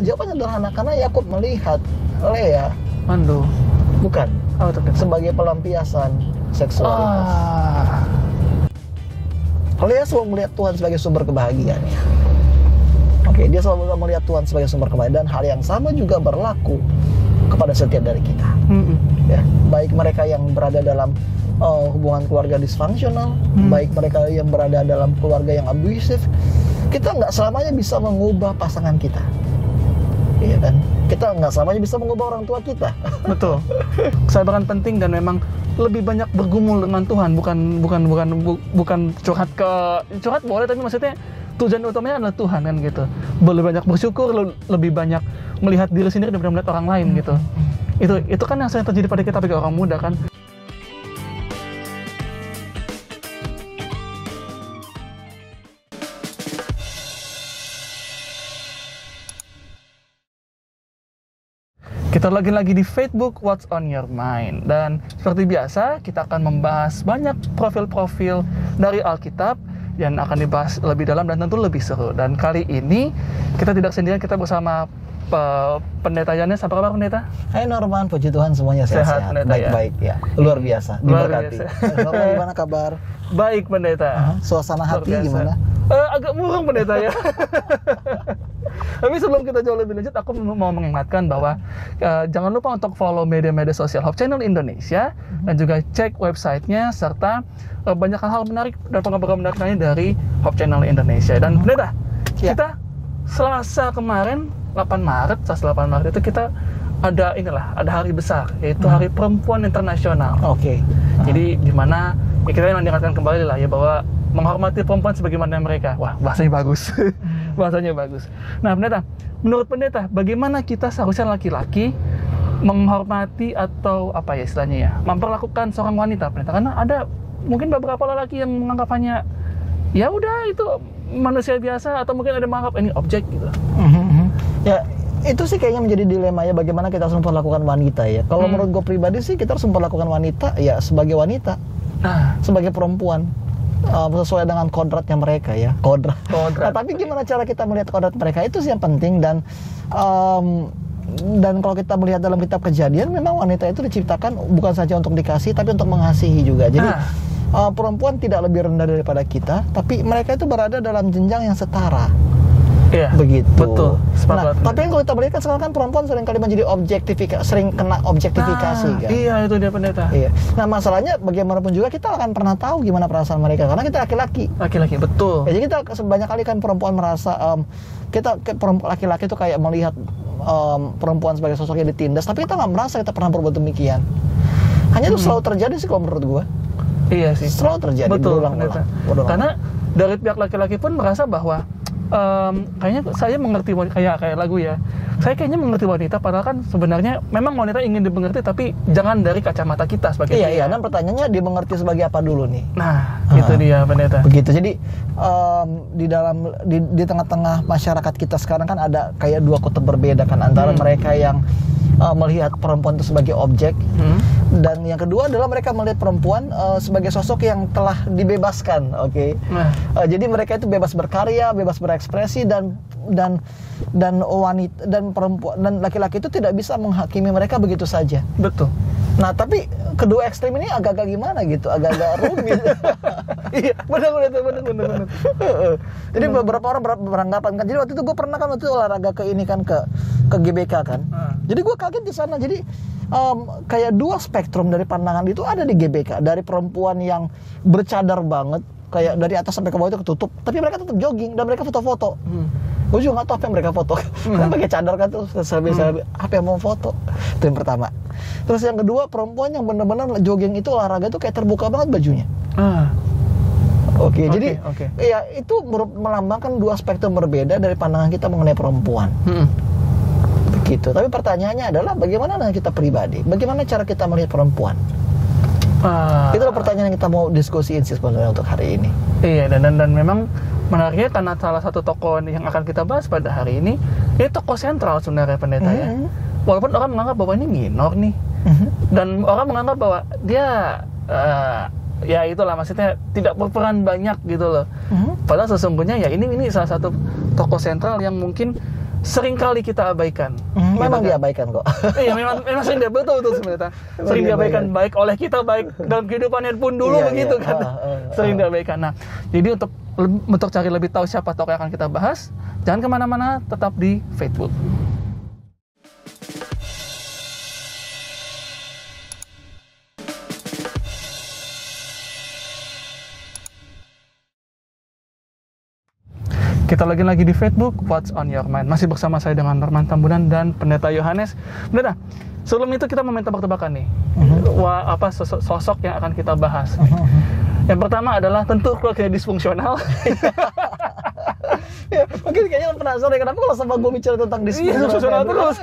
Jawabannya sederhana, karena Yakub melihat Lea Mandu. bukan sebagai pelampiasan seksualitas. Lea selalu melihat Tuhan sebagai sumber kebahagiaannya. Oke, dia selalu melihat Tuhan sebagai sumber kebahagiaan, dan hal yang sama juga berlaku kepada setiap dari kita. Ya, baik mereka yang berada dalam hubungan keluarga disfungsional, baik mereka yang berada dalam keluarga yang abusif, kita nggak selamanya bisa mengubah pasangan kita. Iya kan? Kita nggak selamanya bisa mengubah orang tua kita. Betul. Kesabaran penting, dan memang lebih banyak bergumul dengan Tuhan, bukan curhat boleh, tapi maksudnya tujuan utamanya adalah Tuhan kan gitu. Lebih banyak bersyukur, lebih banyak melihat diri sendiri daripada melihat orang lain gitu. Itu kan yang sering terjadi pada kita sebagai orang muda kan. Kita lagi di Facebook What's on Your Mind, dan seperti biasa kita akan membahas banyak profil-profil dari Alkitab yang akan dibahas lebih dalam dan tentu lebih seru. Dan kali ini kita tidak sendirian, kita bersama pendeta Yanes. Apa kabar pendeta? Hai Norman, puji Tuhan semuanya sehat. Baik-baik ya. Luar biasa, diberkati. Norman, gimana kabar? Baik pendeta. Suasana hati gimana? Agak murung pendeta ya. Tapi sebelum kita jauh lebih lanjut, aku mau mengingatkan bahwa jangan lupa untuk follow media-media sosial Hope Channel Indonesia, dan juga cek websitenya, serta banyak hal-hal menarik dan program menarik lainnya dari Hope Channel Indonesia. Dan pendeta, kita Selasa kemarin 8 Maret itu kita ada hari besar, yaitu Hari Perempuan Internasional. Jadi di mana kita memang diingatkan kembali lah ya, bahwa menghormati perempuan sebagaimana mereka. Wah, bahasanya bagus. Bahasanya bagus. Nah, pendeta, menurut pendeta, bagaimana kita seharusnya laki-laki menghormati atau apa ya istilahnya ya, memperlakukan seorang wanita, pendeta? Karena ada mungkin beberapa lelaki yang menganggapnya ya udah itu manusia biasa, atau mungkin ada menganggap ini objek gitu. Ya, itu sih kayaknya menjadi dilema ya, bagaimana kita harus memperlakukan wanita ya. Kalau menurut gue pribadi sih, kita harus memperlakukan wanita ya sebagai wanita, sebagai perempuan, sesuai dengan kodratnya mereka ya. Kodrat. Nah, tapi gimana cara kita melihat kodrat mereka, itu sih yang penting. Dan kalau kita melihat dalam kitab Kejadian, memang wanita itu diciptakan bukan saja untuk dikasih, tapi untuk mengasihi juga. Jadi perempuan tidak lebih rendah daripada kita, tapi mereka itu berada dalam jenjang yang setara. Iya, begitu. Betul. Nah, tapi yang kalau kita melihat sekarang kan perempuan sering kali menjadi sering kena objektifikasi kan. Iya, itu dia pendeta. Iya. Nah, masalahnya bagaimanapun juga kita akan pernah tahu gimana perasaan mereka, karena kita laki-laki. Laki-laki, betul. Ya, jadi kita sebanyak kali kan perempuan merasa laki-laki itu kayak melihat perempuan sebagai sosok yang ditindas, tapi kita nggak merasa kita pernah berbuat demikian. Hanya itu selalu terjadi sih kalau menurut gua. Iya sih. Selalu terjadi. Betul, pendeta. Karena dari pihak laki-laki pun merasa bahwa kayaknya saya mengerti wanita, kayak lagu ya. Saya kayaknya mengerti wanita, padahal kan sebenarnya memang wanita ingin dimengerti, tapi jangan dari kacamata kita sebagai pria. Iya. Dan pertanyaannya dimengerti sebagai apa dulu nih? Nah, itu dia pendeta. Begitu. Jadi di tengah-tengah masyarakat kita sekarang kan ada kayak dua kutub berbeda kan, antara mereka yang melihat perempuan itu sebagai objek, dan yang kedua adalah mereka melihat perempuan sebagai sosok yang telah dibebaskan. Jadi mereka itu bebas berkarya, bebas berekspresi, dan wanita dan perempuan dan laki-laki itu tidak bisa menghakimi mereka begitu saja. Betul. Nah, tapi kedua ekstrem ini agak-agak gimana gitu, agak-agak rumit. Iya, benar. Jadi beberapa orang beranggapan kan. Jadi waktu itu gue pernah kan olahraga ke GBK kan. Jadi gue kaget di sana. Jadi kayak dua spektrum dari pandangan itu ada di GBK. Dari perempuan yang bercadar banget, kayak dari atas sampai ke bawah itu ketutup, tapi mereka tetap jogging dan mereka foto-foto. Gue juga nggak tahu apa yang mereka foto. Kan pakai cadar kan tuh, apa yang mau foto. Itu yang pertama. Terus yang kedua, perempuan yang benar-benar jogging itu olahraga tuh kayak terbuka banget bajunya. Jadi ya itu melambangkan dua spektrum berbeda dari pandangan kita mengenai perempuan. Begitu. Tapi pertanyaannya adalah bagaimana dengan kita pribadi? Bagaimana cara kita melihat perempuan? Itulah pertanyaan yang kita mau diskusiin sih sebenarnya untuk hari ini. Iya, dan memang menariknya karena salah satu tokoh yang akan kita bahas pada hari ini tokoh sentral sebenarnya pendeta ya. Walaupun orang menganggap bahwa ini minor nih, dan orang menganggap bahwa dia ya itulah maksudnya tidak berperan banyak gitu loh. Padahal sesungguhnya ya ini salah satu tokoh sentral yang mungkin seringkali kita abaikan. Memang diabaikan kok. Iya, memang sering betul sebenarnya. Sering diabaikan, baik oleh kita, baik dalam kehidupannya pun dulu begitu kan. Sering diabaikan. Nah, jadi untuk cari lebih tahu siapa tokoh yang akan kita bahas, jangan kemana-mana, tetap di Faithful. Kita lagi di Facebook, What's on Your Mind. Masih bersama saya dengan Norman Tambunan dan Pendeta Yohanes. Pendeta, sebelum itu kita mau main tebak-tebakan nih. Apa sosok yang akan kita bahas. Yang pertama adalah tentu keluarga disfungsional. Ya, mungkin kayaknya penasaran ya, kenapa kalau sama gue bicara tentang disfungsional terus?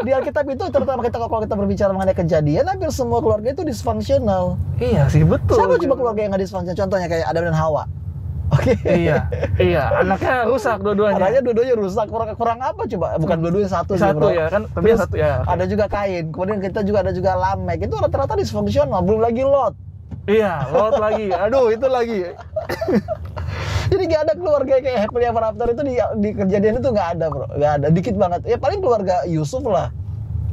Di Alkitab itu, terutama kalau kita berbicara mengenai kejadian, hampir semua keluarga itu disfungsional. Iya sih, betul. Siapa coba keluarga yang nggak disfungsional? Contohnya kayak Adam dan Hawa. Oke. Iya. Anaknya rusak dua-duanya. Anaknya dua-duanya rusak. Kurang apa coba? Bukan dua-duanya satu sih, bro. Ya kan, tapi satu ya. Okay. Ada juga Kain. Kemudian kita juga ada Lamek. Itu rata-rata disfungsional. Belum lagi Lot. Iya, Lot lagi. Aduh, itu lagi. Jadi nggak ada keluarga kayak happily ever after itu di kejadian itu nggak ada, bro. Nggak ada. Dikit banget. Ya paling keluarga Yusuf lah.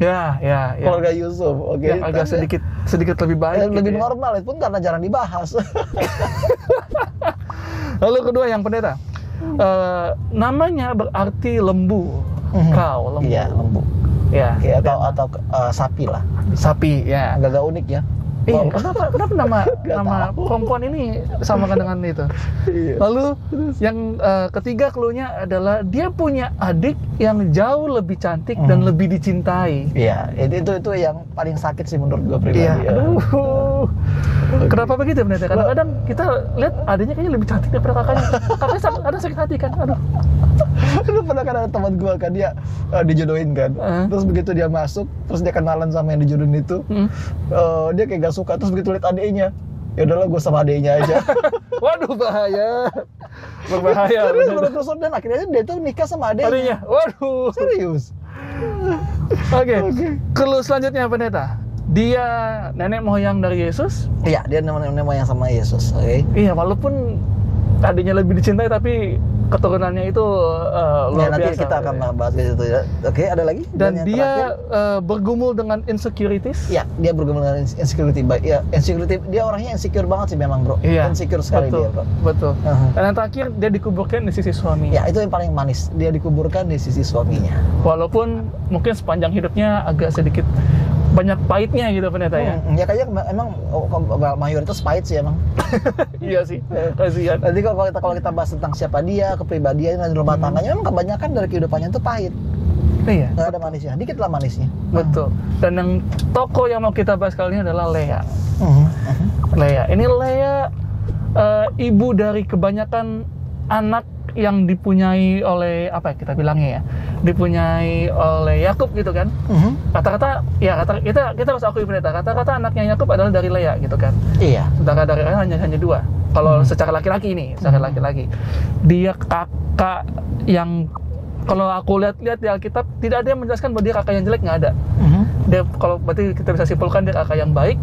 Ya. Keluarga Yusuf. Oke. Yang agak sedikit lebih baik. Lebih gitu normal. Itu pun karena jarang dibahas. Lalu kedua yang pendeta, namanya berarti lembu, cow, lembu. Iya, lembu. Ya. Atau sapi lah. Sapi, ya. Agak unik ya. Iya, kenapa nama perempuan ini samakan dengan itu? Iya. Lalu yang ketiga cluenya adalah dia punya adik yang jauh lebih cantik dan lebih dicintai. Iya, itu yang paling sakit sih menurut gue pribadi. Iya. Aduh. Kenapa begitu pendeta? Kadang-kadang kita lihat adiknya kayaknya lebih cantik daripada kakaknya. Kakaknya ada sakit hati kan? Aduh. Lu pernah kan ada teman gue kan, dia dijodohin kan, terus begitu dia masuk, terus dia kenalan sama yang dijodohin itu, dia kayak gak suka, terus begitu lihat adiknya, ya udahlah gue sama adiknya aja. Waduh, bahaya. Berbahaya. Terus dan akhirnya dia tuh nikah sama adiknya. Waduh. Serius. Oke. Clue selanjutnya pendeta. Dia nenek moyang dari Yesus. Iya, dia nenek moyang sama Yesus. Oke. Iya, walaupun adiknya lebih dicintai, tapi keturunannya itu luar biasa. Nanti kita akan bahas ke situ ya. Oke, ada lagi? Dan dia bergumul dengan insecurities. Iya, dia bergumul dengan insecurity. Ya, insecurity, dia orangnya insecure banget sih memang, bro. Iya, insecure sekali betul, dia, bro. Betul. Dan yang terakhir, dia dikuburkan di sisi suaminya. Ya, itu yang paling manis. Dia dikuburkan di sisi suaminya. Walaupun mungkin sepanjang hidupnya agak sedikit banyak pahitnya gitu pendeta ya. Ya kayaknya emang mayoritas pahit sih emang. Iya sih. Kasihan. Nanti kalau kita bahas tentang siapa dia, kepribadian dan rumah tangganya, memang kebanyakan dari kehidupannya itu pahit. Iya. Nggak ada manisnya, dikit lah manisnya. Betul. Dan yang tokoh yang mau kita bahas kali ini adalah Lea. Lea. Ini Lea ibu dari kebanyakan anak yang dipunyai oleh apa ya kita bilangnya ya, dipunyai oleh Yakub gitu kan. Kata-kata ya kita harus akui pendeta, kata-kata anaknya Yakub adalah dari Lea gitu kan. Iya. Sedangkan dari Lea hanya dua. Kalau secara laki-laki ini, secara laki-laki dia kakak yang kalau aku lihat di Alkitab tidak ada yang menjelaskan bahwa dia kakak yang jelek, nggak ada. Dia kalau berarti kita bisa simpulkan dia kakak yang baik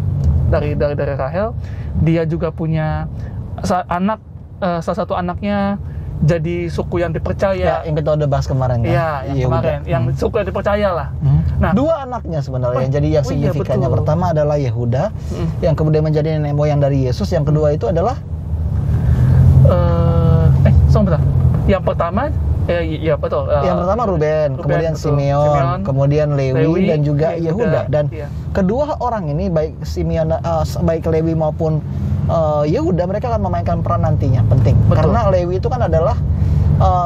dari Rahel. Dia juga punya anak, salah satu anaknya jadi suku yang dipercaya. Ya, yang kita udah bahas kemarin kan. Iya, yang kemarin, yang suku yang dipercaya lah. Nah, dua anaknya sebenarnya yang jadi yang signifikannya. Iya, pertama adalah Yehuda, yang kemudian menjadi nenek moyang dari Yesus. Yang kedua itu adalah sebentar. Yang pertama iya betul. Yang pertama Ruben, kemudian Simeon, kemudian Lewi dan juga Yehuda. Dan kedua orang ini baik Simeon, baik Lewi maupun Yehuda, mereka akan memainkan peran nantinya penting. Karena Lewi itu kan adalah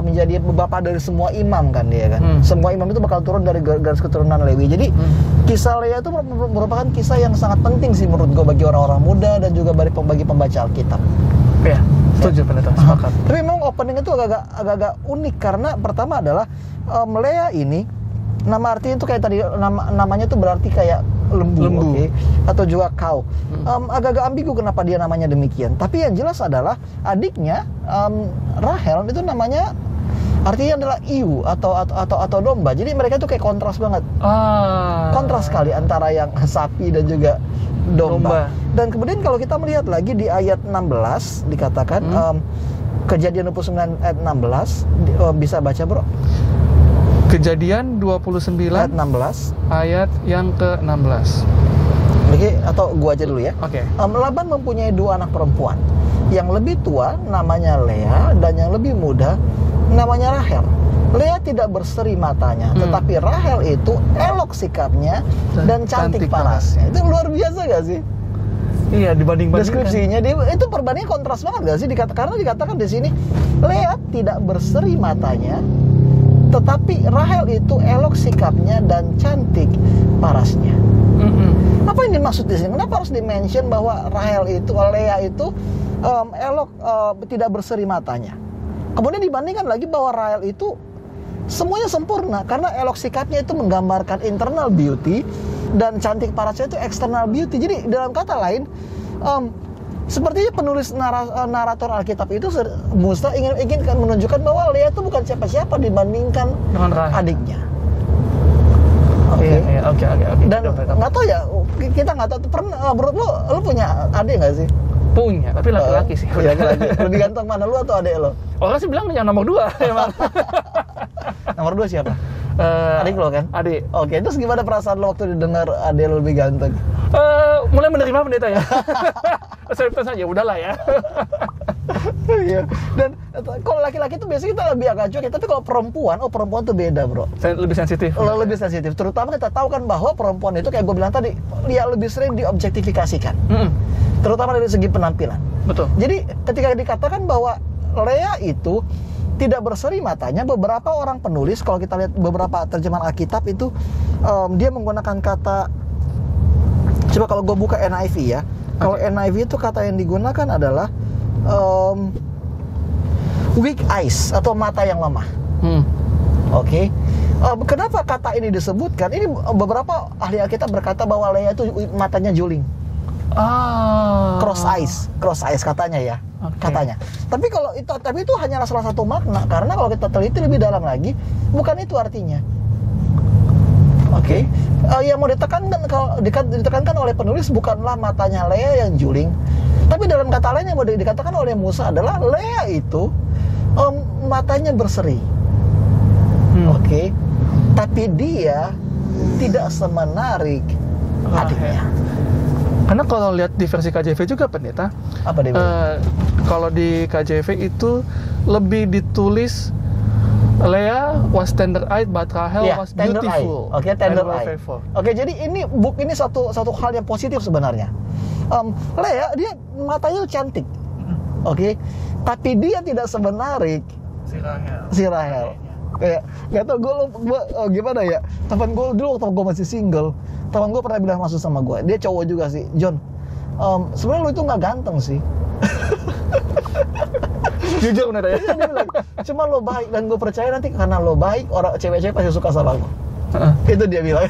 menjadi bapak dari semua imam kan dia kan. Semua imam itu bakal turun dari garis keturunan Lewi. Jadi kisah Lea itu merupakan kisah yang sangat penting sih menurut gue bagi orang-orang muda dan juga bagi pembaca Alkitab. Ya, setuju pendeta, sepakat. Tapi memang opening itu agak unik karena pertama adalah Lea ini nama artinya itu kayak tadi namanya itu berarti kayak lembu. Okay? Atau juga cow. Agak-agak ambigu kenapa dia namanya demikian. Tapi yang jelas adalah adiknya Rahel itu namanya artinya adalah iu atau domba. Jadi mereka itu kayak kontras banget. Kontras sekali antara yang sapi dan juga domba. Dan kemudian kalau kita melihat lagi di ayat 16 dikatakan Kejadian 29 ayat 16 bisa baca, bro? Kejadian 29 ayat 16. ayat yang ke-16. Oke, atau gua aja dulu ya. Oke. Laban mempunyai 2 anak perempuan. Yang lebih tua namanya Lea dan yang lebih muda namanya Rahel. Lea tidak berseri matanya, tetapi Rahel itu elok sikapnya dan cantik parasnya. Itu luar biasa gak sih? Iya, dibanding-bandingkan. Deskripsinya itu perbandingan kontras banget gak sih? Karena dikatakan di sini Lea tidak berseri matanya, tetapi Rahel itu elok sikapnya dan cantik parasnya. Apa yang dimaksud di sini? Kenapa harus dimention bahwa Lea itu elok, tidak berseri matanya? Kemudian dibandingkan lagi bahwa Rahel itu semuanya sempurna, karena elok sikapnya itu menggambarkan internal beauty dan cantik parasnya itu external beauty. Jadi dalam kata lain, sepertinya penulis narator Alkitab itu Musa ingin menunjukkan bahwa Lea itu bukan siapa-siapa dibandingkan dengan Rahel, adiknya. Oke. Dan nggak tahu ya, kita nggak tahu. Pernah, menurut lu punya adik nggak sih? Punya, tapi laki-laki sih. Laki-laki. Lebih ganteng mana, lu atau adik lo? Orang sih bilang yang nomor 2 emang. Nomor 2 siapa? Adik lo kan? Adik. Oke, terus gimana perasaan lo waktu didengar adik lo lebih ganteng? Mulai menerima pendeta ya. Acceptance aja, udahlah ya. Iya. Dan kalau laki-laki itu biasanya kita lebih agak cuek, tapi kalau perempuan tuh beda, bro. Lebih sensitif. Lebih sensitif. Terutama kita tahu kan bahwa perempuan itu kayak gue bilang tadi, dia lebih sering diobjektifikasikan. Terutama dari segi penampilan. Betul. Jadi ketika dikatakan bahwa Lea itu tidak berseri matanya, beberapa orang penulis, kalau kita lihat beberapa terjemahan Alkitab itu, dia menggunakan kata, coba kalau gue buka NIV ya, kalau NIV itu kata yang digunakan adalah weak eyes atau mata yang lemah. Oke. Kenapa kata ini disebutkan? Ini beberapa ahli Alkitab berkata bahwa Lea itu matanya juling. Cross eyes katanya ya. Katanya. Tapi itu hanyalah salah satu makna, karena kalau kita teliti lebih dalam lagi, bukan itu artinya. Oke. Yang mau ditekankan oleh penulis bukanlah matanya Lea yang juling, tapi dalam kata lain yang mau dikatakan oleh Musa adalah Lea itu matanya berseri. Oke. Tapi dia tidak semenarik adiknya. Karena kalau lihat di versi KJV juga pendeta, apa dia? Kalau di KJV itu lebih ditulis Lea was tender-eyed but Rahel was beautiful. Oke, tender-eyed. Oke, jadi ini satu hal yang positif sebenarnya. Lea dia matanya cantik. Oke. Tapi dia tidak semenarik si Rahel. Kayak nggak tau gue gimana ya, teman gue dulu waktu gue masih single, teman gue pernah bilang masuk sama gue, dia cowok juga sih, John, sebenarnya lu itu nggak ganteng sih. Jujur bener ya. Dia bilang, cuma lo baik, dan gue percaya nanti karena lo baik, orang cewek-cewek pasti suka sama lo. Itu dia bilang.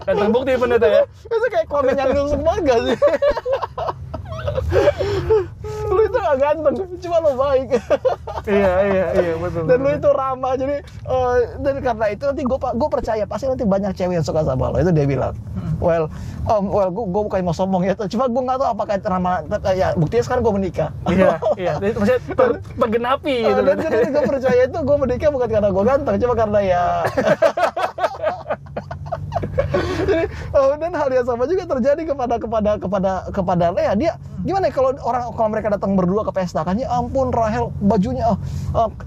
Dan terbukti pendeta ya. Itu kayak komen yang lu semua gak sih? Lu itu gak ganteng, cuma lo baik. Iya betul. Dan lu itu ramah, jadi dan karena itu nanti gue percaya pasti nanti banyak cewek yang suka sama lo. Itu dia bilang. Well, gue bukan mau sombong ya, cuma gue nggak tahu apakah ramah. Ya buktinya sekarang gue menikah. Iya. Jadi maksudnya tergenapi gitu. Dan jadi gue percaya itu gue menikah bukan karena gue ganteng, cuma karena ya. Jadi dan hal yang sama juga terjadi kepada Lea. Dia gimana ya, kalau mereka datang berdua ke pesta kan, ya ampun Rahel bajunya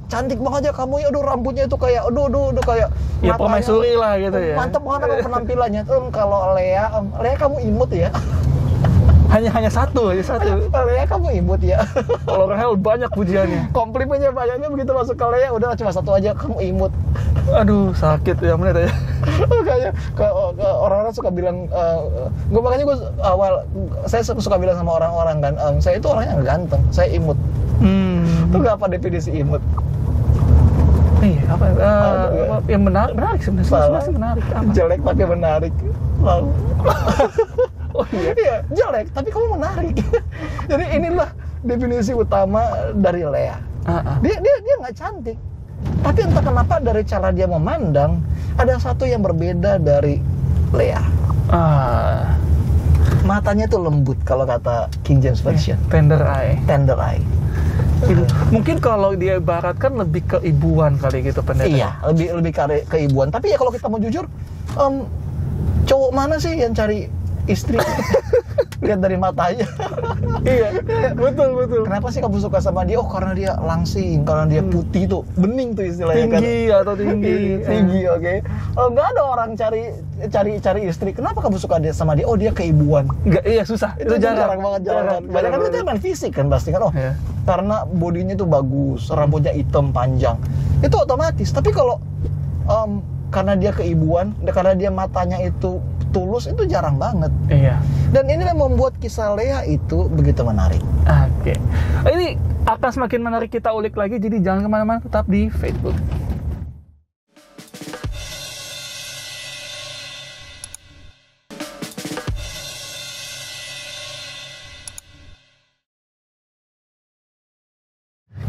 cantik banget ya kamu ya, aduh rambutnya itu kayak aduh kayak ya permaisuri lah gitu ya. Mantap banget penampilannya. Kalau Lea kamu imut ya. Hanya satu. Lea kamu imut ya. Kalau Rahel banyak pujiannya. Komplimennya banyaknya, begitu masuk ke Lea udah cuma satu aja, kamu imut. Aduh sakit ya bener ya. Makanya orang-orang suka bilang, saya suka bilang sama orang-orang kan, saya itu orangnya nggak ganteng, saya imut. Itu nggak apa definisi imut? Iya apa? Yang menarik sebenarnya. Menarik. Jelek tapi menarik. Lalu. Oh iya, jelek tapi kamu menarik. Jadi inilah definisi utama dari Lea. Dia nggak cantik, tapi entah kenapa dari cara dia memandang ada satu yang berbeda dari Lea. Matanya tuh lembut kalau kata King James Version. Tender eye. Mungkin kalau dia ibaratkan lebih keibuan kali gitu pendeta. Iya, lebih keibuan. Tapi ya kalau kita mau jujur, cowok mana sih yang cari istri? Lihat dari matanya. Iya, betul. Kenapa sih kamu suka sama dia? Oh, karena dia langsing, karena dia putih tuh, bening tuh istilahnya. Tinggi, oke. Nggak ada orang cari istri. Kenapa kamu suka dia sama dia? Oh, dia keibuan. Nggak, iya susah. Itu jarang banget. Banyak kan itu main fisik kan pasti kan. Oh, iya. Karena bodinya tuh bagus, rambutnya hitam panjang, itu otomatis. Tapi kalau karena dia keibuan, karena dia matanya itu tulus, itu jarang banget. Iya. Dan ini yang membuat kisah Lea itu begitu menarik. Oke. Ini akan semakin menarik kita ulik lagi, jadi jangan kemana-mana, tetap di Facebook.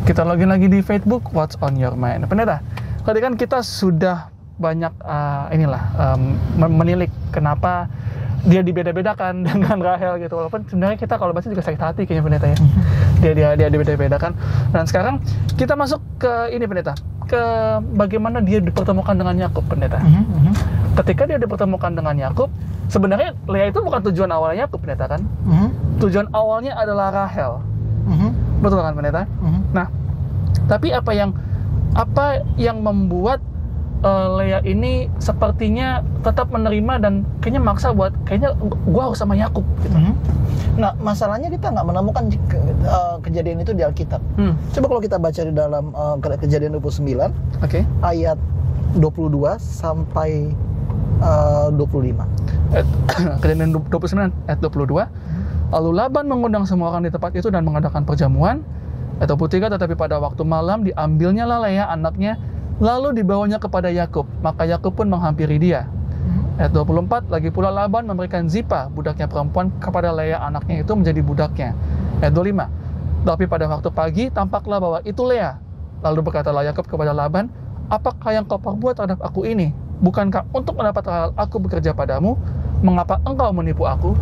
Kita login lagi di Facebook, What's on Your Mind. Pendeta, tadi kan kita sudah banyak menilik kenapa dia dibeda-bedakan dengan Rahel gitu. Walaupun sebenarnya kita kalau baca juga sakit hati kayaknya pendeta ya. Dia dibeda-bedakan. Dan sekarang kita masuk ke ini pendeta, ke bagaimana dia dipertemukan dengan Yakub pendeta. Ketika dia dipertemukan dengan Yakub, sebenarnya Lea itu bukan tujuan awalnya Yakub pendeta kan? Tujuan awalnya adalah Rahel. Betul kan pendeta? Nah, tapi apa yang membuat Lea ini sepertinya tetap menerima dan kayaknya maksa buat gua harus sama Yakub gitu. Nah, masalahnya kita nggak menemukan kejadian itu di Alkitab. Coba kalau kita baca di dalam Kejadian 29, ayat 22 sampai 25. Kejadian 29 ayat 22. Lalu Laban mengundang semua orang di tempat itu dan mengadakan perjamuan. Ayat 23, tetapi pada waktu malam diambilnya Lea anaknya, lalu dibawanya kepada Yakub, maka Yakub pun menghampiri dia. Ayat 24, lagi pula Laban memberikan Zilpah, budaknya perempuan, kepada Lea anaknya itu menjadi budaknya. Ayat 25, tapi pada waktu pagi tampaklah bahwa itu Lea. Lalu berkatalah Yakub kepada Laban, apakah yang kau perbuat terhadap aku ini? Bukankah untuk mendapat hal aku bekerja padamu? Mengapa engkau menipu aku?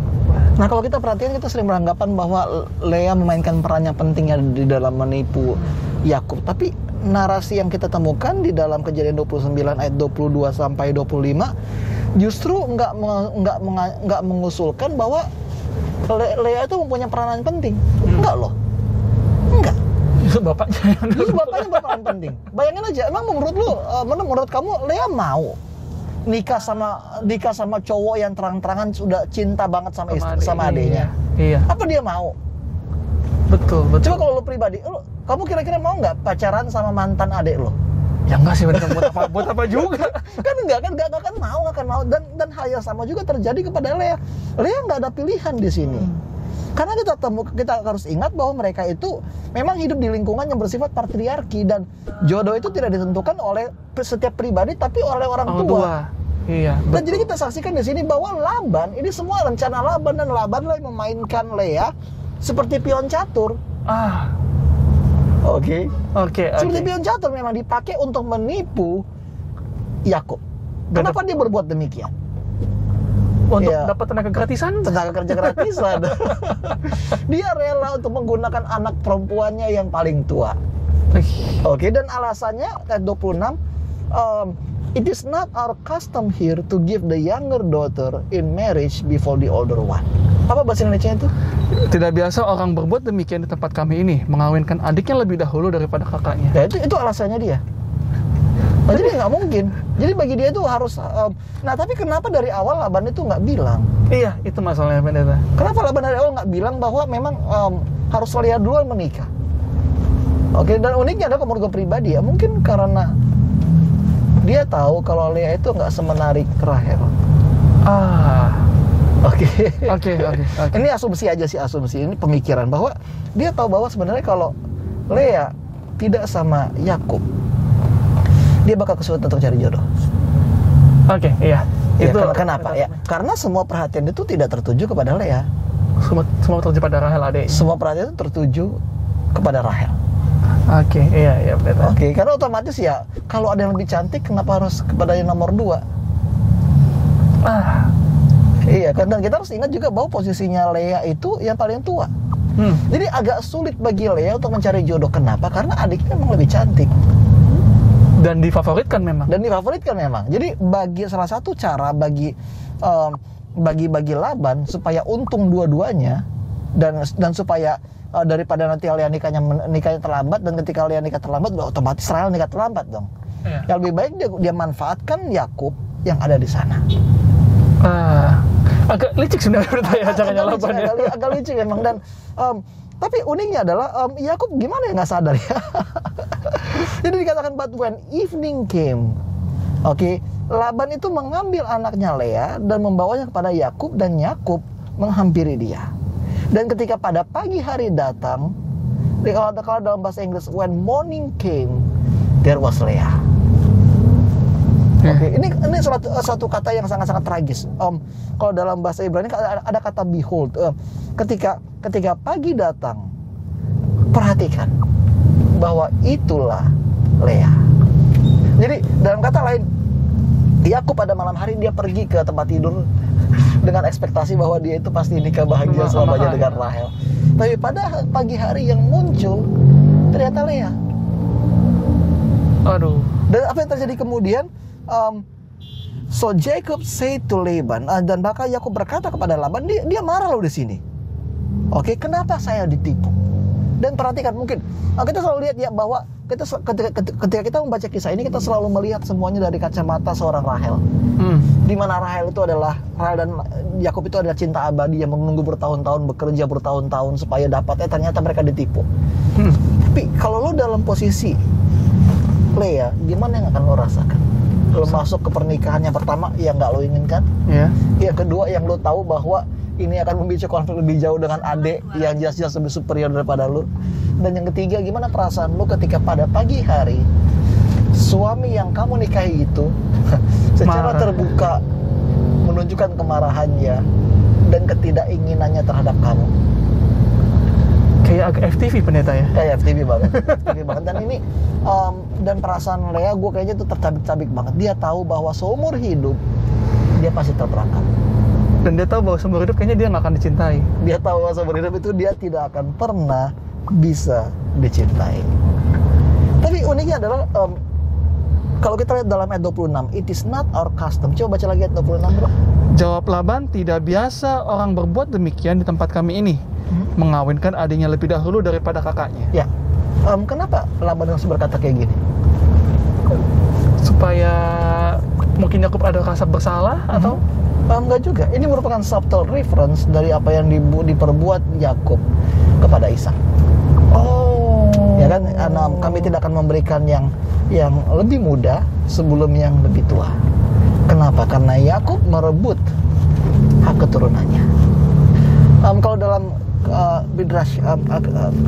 Nah, kalau kita perhatikan, kita sering beranggapan bahwa Lea memainkan peran yang penting di dalam menipu Yakub. Tapi narasi yang kita temukan di dalam Kejadian 29 ayat 22 sampai 25 justru nggak mengusulkan bahwa Lea itu mempunyai peranan penting. Enggak loh. Enggak. Itu bapaknya berperan penting. Bayangin aja, emang menurut kamu Lea mau nikah sama cowok yang terang-terangan sudah cinta banget sama adiknya? Iya. Apa dia mau? Betul. Coba kalau lo pribadi, kamu kira-kira mau nggak pacaran sama mantan adik lo? Ya enggak sih, buat apa juga? Kan nggak akan mau. Dan hal yang sama juga terjadi kepada Lea. Lea nggak ada pilihan di sini. Karena kita harus ingat bahwa mereka itu memang hidup di lingkungan yang bersifat patriarki, dan jodoh itu tidak ditentukan oleh setiap pribadi tapi oleh orang tua. Iya. Dan jadi kita saksikan di sini bahwa Laban, ini semua rencana Laban, dan Laban lagi memainkan Lea seperti pion catur. Oke. Seperti pion catur memang dipakai untuk menipu Yakub. Kenapa dia berbuat demikian? Untuk dapat tenaga kerja gratisan. Dia rela untuk menggunakan anak perempuannya yang paling tua. Oke, dan alasannya ayat 26, it is not our custom here to give the younger daughter in marriage before the older one. Apa bahasa Indonesia itu? Tidak biasa orang berbuat demikian di tempat kami ini, mengawinkan adiknya lebih dahulu daripada kakaknya. Ya, itu alasannya dia. Nah, jadi nggak mungkin. Jadi bagi dia itu harus. Nah, tapi kenapa dari awal Laban itu nggak bilang? Iya, itu masalahnya pendeta. Kenapa Laban dari awal nggak bilang bahwa memang harus Lea duluan menikah? Oke, dan uniknya ada menurut gue pribadi ya, mungkin karena dia tahu kalau Lea itu nggak semenarik Rahel. Oke. Ini asumsi aja sih, ini pemikiran bahwa dia tahu bahwa sebenarnya kalau Lea tidak sama Yakub, dia bakal kesulitan untuk cari jodoh. Iya. Itu kenapa? Ya, karena semua perhatian itu tidak tertuju kepada Lea. Semua tertuju pada Rahel adik. Semua perhatian itu tertuju kepada Rahel. Iya, betul. Karena otomatis ya, kalau ada yang lebih cantik, kenapa harus kepada yang nomor 2? Ah. Iya kan, dan kita harus ingat juga bahwa posisinya Lea itu yang paling tua. Jadi agak sulit bagi Lea untuk mencari jodoh. Kenapa? Karena adiknya memang lebih cantik. Dan difavoritkan memang. Jadi salah satu cara bagi Laban supaya untung dua-duanya dan supaya daripada nanti Lea nikahnya terlambat, dan ketika Lea nikah terlambat otomatis Rahel nikah terlambat dong. Yang lebih baik dia manfaatkan Yakub yang ada di sana. Agak licik sebenarnya menurut saya caranya Laban ya. Agak licik memang. Dan tapi uniknya adalah Yakub gimana ya nggak sadar ya. Jadi dikatakan but when evening came, Laban itu mengambil anaknya Lea dan membawanya kepada Yakub, dan Yakub menghampiri dia. Dan ketika pada pagi hari datang, kalau dalam bahasa Inggris when morning came, there was Leah. Ini suatu kata yang sangat-sangat tragis. Kalau dalam bahasa Ibrani ada kata behold. Ketika pagi datang, perhatikan bahwa itulah Leah. Jadi dalam kata lain, Yakub pada malam hari dia pergi ke tempat tidur dengan ekspektasi bahwa dia itu pasti nikah bahagia selamanya dengan Rahel. Tapi pada pagi hari yang muncul ternyata Leah. Aduh. Dan apa yang terjadi kemudian? So Jacob said to Laban, dan maka Yakub berkata kepada Laban, dia marah loh di sini. Kenapa saya ditipu? Dan perhatikan, mungkin kita selalu lihat ya bahwa ketika kita membaca kisah ini, kita selalu melihat semuanya dari kacamata seorang Rahel. Di mana Rahel dan Yakub itu adalah cinta abadi yang menunggu bertahun-tahun, bekerja bertahun-tahun supaya dapat. Ternyata mereka ditipu. Tapi kalau lo dalam posisi Lea, gimana yang akan lo rasakan? Lo masuk ke pernikahan yang pertama yang nggak lo inginkan, yang kedua yang lo tahu bahwa ini akan memicu konflik lebih jauh dengan adik yang jelas-jelas lebih superior daripada lo, dan yang ketiga gimana perasaan lo ketika pada pagi hari suami yang kamu nikahi itu secara terbuka menunjukkan kemarahannya dan ketidakinginannya terhadap kamu. Kayak FTV pendeta ya? Kayak FTV banget. Dan ini dan perasaan Lea, gue kayaknya tuh tercabik-cabik banget. Dia tahu bahwa seumur hidup dia pasti terperangkap. Dan dia tahu bahwa seumur hidup kayaknya dia nggak akan dicintai. Dia tahu bahwa seumur hidup itu dia tidak akan pernah bisa dicintai. Tapi uniknya adalah kalau kita lihat dalam ayat 26, it is not our custom. Coba baca lagi ayat 26, bro. Jawab Laban, tidak biasa orang berbuat demikian di tempat kami ini. Mengawinkan adiknya lebih dahulu daripada kakaknya. Ya. Kenapa Laban harus berkata kayak gini? Supaya mungkin Yakub ada rasa bersalah atau? Enggak juga. Ini merupakan subtle reference dari apa yang diperbuat Yakub kepada Ishak. Ya kan, kami tidak akan memberikan yang lebih muda sebelum yang lebih tua. Kenapa? Karena Yakub merebut hak keturunannya. Kalau dalam Midrash,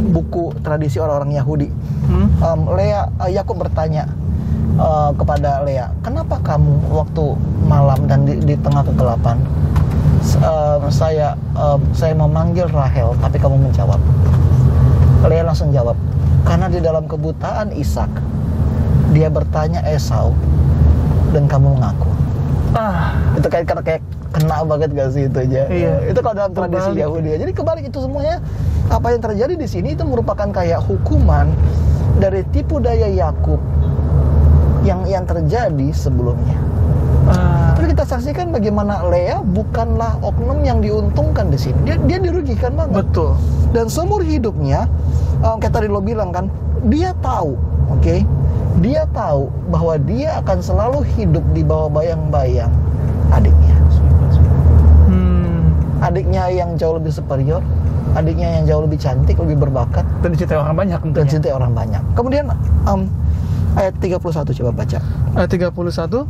buku tradisi orang-orang Yahudi, Yakub bertanya kepada Lea, kenapa kamu waktu malam dan di tengah kegelapan saya memanggil Rahel tapi kamu menjawab? Lea langsung jawab, karena di dalam kebutaan Ishak dia bertanya Esau dan kamu mengaku. Itu kayak kena banget gak sih itu aja? Iya. Itu kalau dalam tradisi Yahudi. Jadi kebalik, itu semuanya apa yang terjadi di sini itu merupakan kayak hukuman dari tipu daya Yakub yang terjadi sebelumnya. Tapi kita saksikan bagaimana Lea bukanlah oknum yang diuntungkan di sini. Dia dirugikan banget. Betul. Dan seumur hidupnya, kayak tadi lo bilang kan, dia tahu, dia tahu bahwa dia akan selalu hidup di bawah bayang-bayang adiknya. Adiknya yang jauh lebih superior, adiknya yang jauh lebih cantik, lebih berbakat, dan dicintai orang banyak tentunya. Dan dicintai orang banyak. Kemudian ayat 31 coba baca. Ayat 31.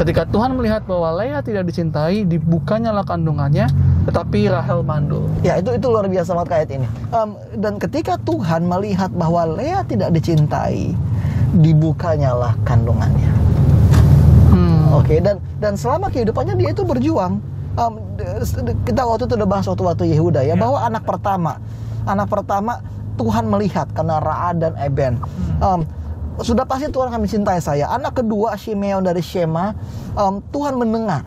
Ketika Tuhan melihat bahwa Lea tidak dicintai, dibukanyalah kandungannya, tetapi Rahel mandul. Ya, itu luar biasa banget ayat ini. Dan ketika Tuhan melihat bahwa Lea tidak dicintai, dibukanyalah kandungannya. Dan selama kehidupannya dia itu berjuang. Kita waktu itu udah bahas waktu Yehuda ya, bahwa anak pertama Tuhan melihat karena Raad dan Eben. Sudah pasti Tuhan akan mencintai saya. Anak kedua Shimeon dari Shema, Tuhan mendengar.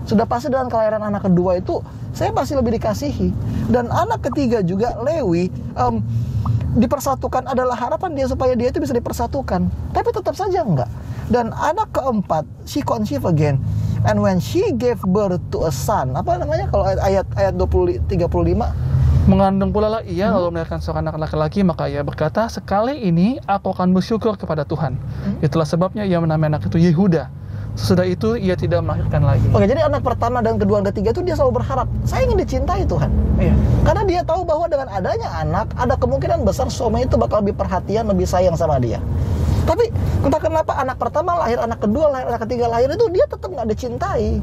Sudah pasti dengan kelahiran anak kedua itu saya pasti lebih dikasihi. Dan anak ketiga juga Lewi dipersatukan, adalah harapan dia supaya dia itu bisa dipersatukan. Tapi tetap saja enggak. Dan anak keempat, she conceived again. And when she gave birth to a son, apa namanya kalau ayat 35, mengandung pula lah ia lalu melahirkan seorang anak laki-laki, maka ia berkata, sekali ini aku akan bersyukur kepada Tuhan. Itulah sebabnya ia menamai anak itu Yehuda. Sesudah itu ia tidak melahirkan lagi. Oke, jadi anak pertama dan kedua dan ketiga itu dia selalu berharap, saya ingin dicintai Tuhan. Iya. Karena dia tahu bahwa dengan adanya anak, ada kemungkinan besar suami itu bakal lebih perhatian, lebih sayang sama dia. Tapi entah kenapa anak pertama lahir, anak kedua lahir, anak ketiga lahir itu dia tetap nggak dicintai.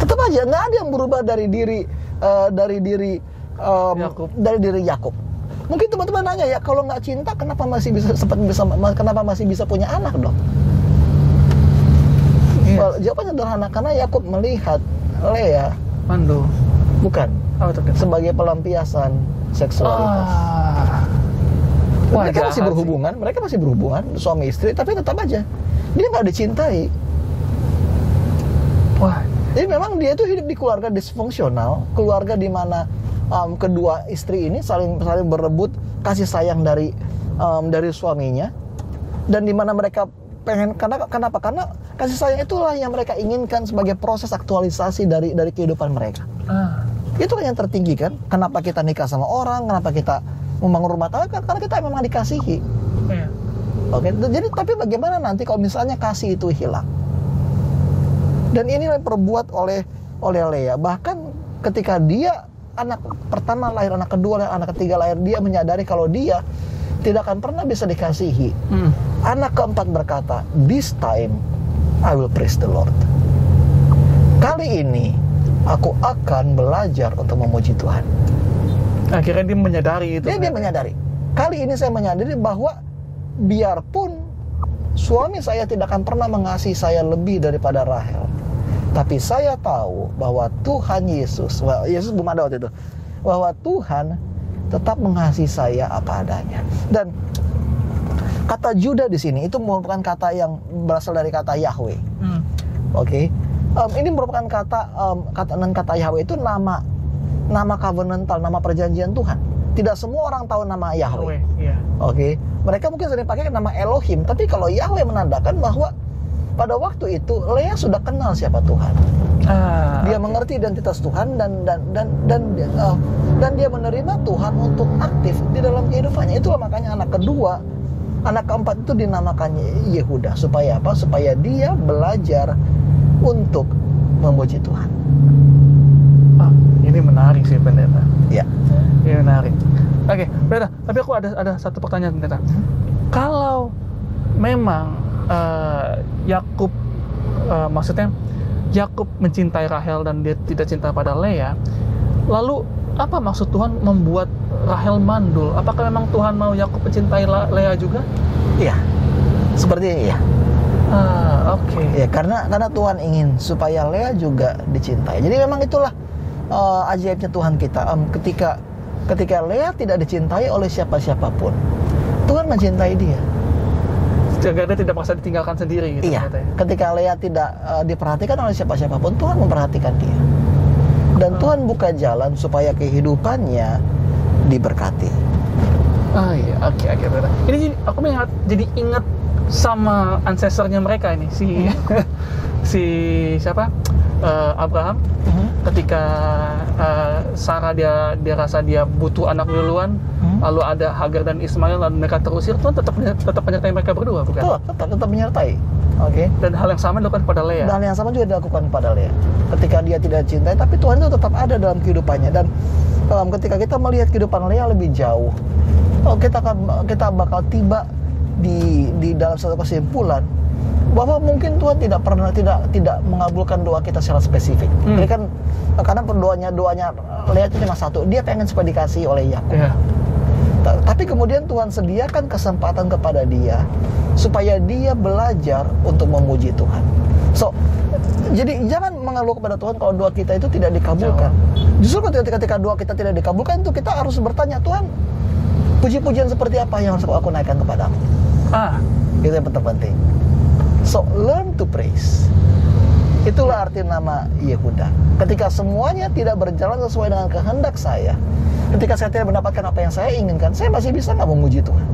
Tetap aja nggak ada yang berubah dari diri Yakub. Mungkin teman-teman nanya, ya kalau nggak cinta kenapa masih bisa punya anak dong? Well, jawabannya sederhana, karena Yakub melihat Lea mandul, bukan sebagai pelampiasan seksualitas. Mereka masih berhubungan suami istri, tapi tetap aja dia nggak dicintai. Jadi memang dia itu hidup di keluarga disfungsional, keluarga di mana kedua istri ini saling berebut kasih sayang dari suaminya, dan di mana mereka pengen, kenapa? Karena kasih sayang itulah yang mereka inginkan sebagai proses aktualisasi dari kehidupan mereka. Itu kan yang tertinggi kan. Kenapa kita nikah sama orang? Kenapa kita membangun rumah tangga? Karena kita memang dikasihi. Oke. Jadi tapi bagaimana nanti kalau misalnya kasih itu hilang? Dan ini yang diperbuat oleh Lea. Bahkan ketika dia anak pertama lahir, anak kedua, anak ketiga lahir, dia menyadari kalau dia tidak akan pernah bisa dikasihi. Anak keempat berkata, this time I will praise the Lord. Kali ini aku akan belajar untuk memuji Tuhan. Akhirnya dia menyadari itu. Dia menyadari. Kali ini saya menyadari bahwa biarpun suami saya tidak akan pernah mengasihi saya lebih daripada Rahel, tapi saya tahu bahwa Tuhan Yesus belum ada waktu itu, bahwa Tuhan tetap mengasihi saya apa adanya. Dan kata Juda di sini itu merupakan kata yang berasal dari kata Yahweh. Oke. Ini merupakan kata Yahweh itu nama covenantal, nama perjanjian Tuhan. Tidak semua orang tahu nama Yahweh. Oke. Mereka mungkin sering pakai nama Elohim, tapi kalau Yahweh menandakan bahwa pada waktu itu Lea sudah kenal siapa Tuhan. Dia mengerti identitas Tuhan dan dia menerima Tuhan untuk aktif di dalam kehidupannya. Itulah makanya anak kedua, anak keempat itu dinamakannya Yehuda. Supaya apa? Supaya dia belajar untuk memuji Tuhan. Ini menarik sih, Pendeta. Ya. Ini menarik. Oke, Pendeta. Tapi aku ada satu pertanyaan, Pendeta. Kalau memang Yakub, maksudnya Yakub mencintai Rahel dan dia tidak cinta pada Lea, lalu apa maksud Tuhan membuat Rahel mandul? Apakah memang Tuhan mau Yakub mencintai Lea juga? Iya, sepertinya iya. Oke. Ya, karena Tuhan ingin supaya Lea juga dicintai. Jadi memang itulah ajaibnya Tuhan kita. Ketika Lea tidak dicintai oleh siapa-siapapun, Tuhan mencintai dia. Dia tidak merasa ditinggalkan sendiri gitu. Iya. Ketika Lea tidak diperhatikan oleh siapa-siapapun, Tuhan memperhatikan dia. Dan Tuhan buka jalan supaya kehidupannya diberkati. Iya, oke, benar. Ini aku jadi ingat sama ancestornya mereka ini, si siapa? Abraham. Ketika Sarah dia rasa dia butuh anak duluan, lalu ada Hagar dan Ismail, lalu mereka terusir, Tuhan tetap menyertai mereka berdua, bukan? Tetap menyertai. Oke. Dan hal yang sama dilakukan pada Lea. Dan hal yang sama juga dilakukan pada Lea. Ketika dia tidak cintai, tapi Tuhan itu tetap ada dalam kehidupannya. Dan ketika kita melihat kehidupan Lea lebih jauh, kita bakal tiba di dalam satu kesimpulan bahwa mungkin Tuhan tidak mengabulkan doa kita secara spesifik. Jadi kan karena doanya Lea itu cuma satu, dia pengen supaya dikasihi oleh Yakub. Tapi kemudian Tuhan sediakan kesempatan kepada dia supaya dia belajar untuk memuji Tuhan. Jadi jangan mengeluh kepada Tuhan kalau doa kita itu tidak dikabulkan. Justru ketika doa kita tidak dikabulkan, itu kita harus bertanya, Tuhan, puji-pujian seperti apa yang harus aku naikkan kepadamu? Itu yang terpenting. Learn to praise. Itulah arti nama Yehuda. Ketika semuanya tidak berjalan sesuai dengan kehendak saya, ketika saya tidak mendapatkan apa yang saya inginkan, saya masih bisa nggak memuji Tuhan?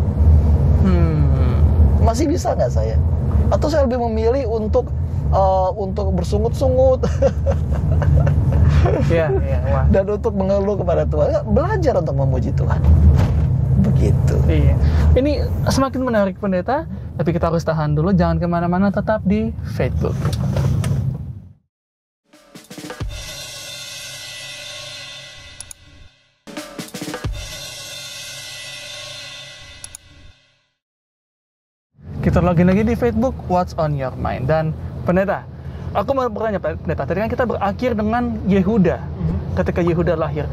Masih bisa nggak saya? Atau saya lebih memilih untuk bersungut-sungut wah. dan untuk mengeluh kepada Tuhan? Belajar untuk memuji Tuhan. Begitu. Iya. Ini semakin menarik pendeta, tapi kita harus tahan dulu. Jangan kemana-mana, tetap di Facebook. Kita login lagi di Facebook, What's on Your Mind. Dan pendeta, aku mau bertanya pendeta, tadi kan kita berakhir dengan Yehuda. Ketika Yehuda lahir,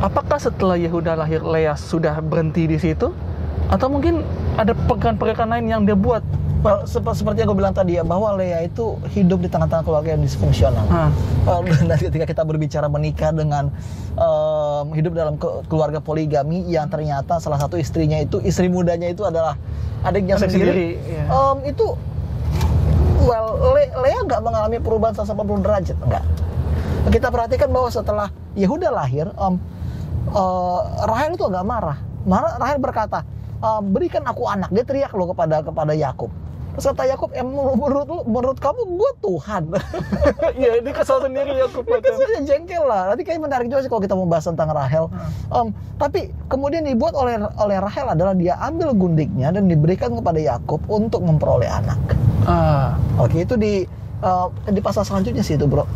apakah setelah Yehuda lahir Lea sudah berhenti di situ? Atau mungkin ada pekerjaan lain yang dia buat? Seperti yang gue bilang tadi ya, bahwa Lea itu hidup di tengah-tengah keluarga yang disfungsional. Dan ketika kita berbicara menikah dengan hidup dalam keluarga poligami yang ternyata salah satu istrinya itu, istri mudanya itu adalah adiknya sendiri. Itu Lea nggak mengalami perubahan 180 derajat, enggak. Kita perhatikan bahwa setelah Yehuda lahir, Rahel itu agak marah. Rahel berkata, berikan aku anak. Dia teriak loh kepada Yakub. Terus kata Yakub, menurut kamu gue Tuhan? Iya, dia kesal sendiri Yakub. Dia jengkel lah. Nanti kayak menarik juga sih kalau kita mau bahas tentang Rahel. Tapi kemudian dibuat oleh Rahel adalah dia ambil gundiknya dan diberikan kepada Yakub untuk memperoleh anak. Oke, itu di pasal selanjutnya sih itu, bro.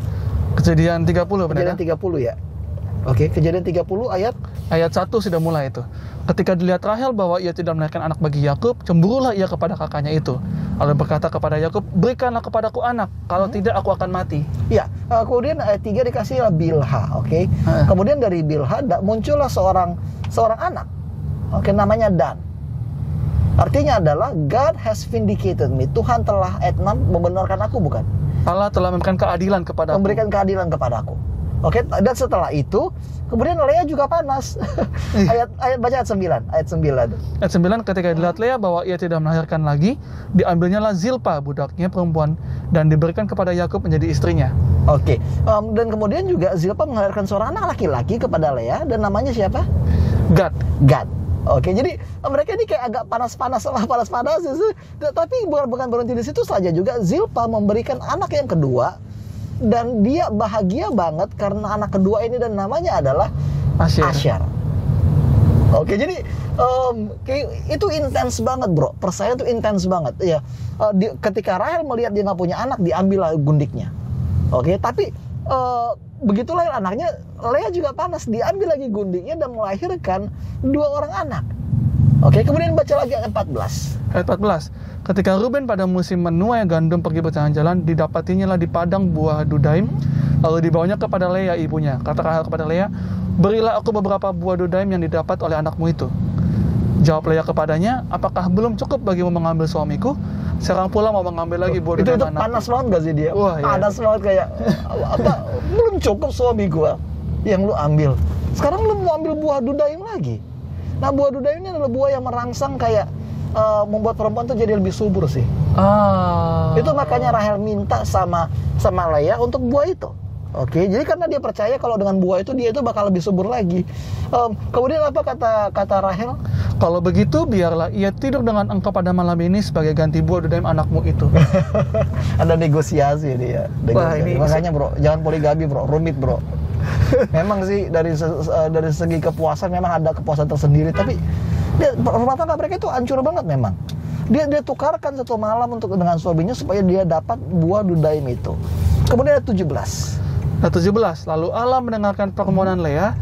Kejadian 30 benar? Kejadian 30 ya. Oke, Kejadian 30 ayat 1 sudah mulai itu. Ketika dilihat Rahel bahwa ia tidak melahirkan anak bagi Yakub, cemburulah ia kepada kakaknya itu. Lalu berkata kepada Yakub, berikanlah kepadaku anak, kalau tidak aku akan mati. Ya, kemudian ayat 3 dikasihlah Bilha, oke. Kemudian dari Bilha muncullah seorang anak, oke, namanya Dan. Artinya adalah God has vindicated me. Tuhan telah, ayat 6, membenarkan aku, bukan? Allah telah memberikan keadilan kepada aku. Memberikan keadilan kepadaku. Oke, dan setelah itu kemudian Lea juga panas. Baca ayat 9. Ayat 9 ketika dilihat Lea bahwa ia tidak melahirkan lagi, diambilnyalah Zilpa budaknya perempuan dan diberikan kepada Yakub menjadi istrinya. Oke. Dan kemudian juga Zilpa melahirkan seorang anak laki-laki kepada Lea dan namanya siapa? Gad. Oke, jadi mereka ini kayak agak panas-panas. Tapi bukan berhenti di situ saja juga. Zilpa memberikan anak yang kedua dan dia bahagia banget karena anak kedua ini dan namanya adalah Asyar. Oke, jadi itu intens banget, bro. Persayaan itu intens banget. Ya, ketika Rahel melihat dia nggak punya anak, diambil gundiknya. Oke, tapi begitu lahir anaknya, Lea juga panas, diambil lagi gundiknya dan melahirkan 2 orang anak. Oke, kemudian baca lagi ayat 14. Ayat 14. Ketika Ruben pada musim menuai gandum pergi berjalan-jalan, didapatinya lah di padang buah dudaim, lalu dibawanya kepada Lea ibunya. Kata Rahel kepada Lea, berilah aku beberapa buah dudaim yang didapat oleh anakmu itu. Jawab Lea kepadanya, apakah belum cukup bagimu mengambil suamiku? Sekarang pula mau mengambil lagi buah dudaim itu anakku. Panas banget gak sih dia? Wah, panas banget kayak, belum cukup suami gua yang lu ambil. Sekarang lu mau ambil buah dudaim lagi. Nah, buah dudaim ini adalah buah yang merangsang kayak membuat perempuan tuh jadi lebih subur sih. Itu makanya Rahel minta sama Lea untuk buah itu. Oke, jadi karena dia percaya kalau dengan buah itu dia itu bakal lebih subur lagi. Kemudian apa kata Rahel? Kalau begitu biarlah ia tidur dengan engkau pada malam ini sebagai ganti buah dudaim anakmu itu. Ada negosiasi dia. Wah, ini makanya bro, jangan poligami bro, rumit bro. Memang sih dari segi kepuasan memang ada kepuasan tersendiri, tapi rumah tangga mereka itu hancur banget memang. Dia tukarkan satu malam dengan suaminya supaya dia dapat buah dudaim itu. Kemudian ada 17. Ayat 17, lalu Allah mendengarkan permohonan Lea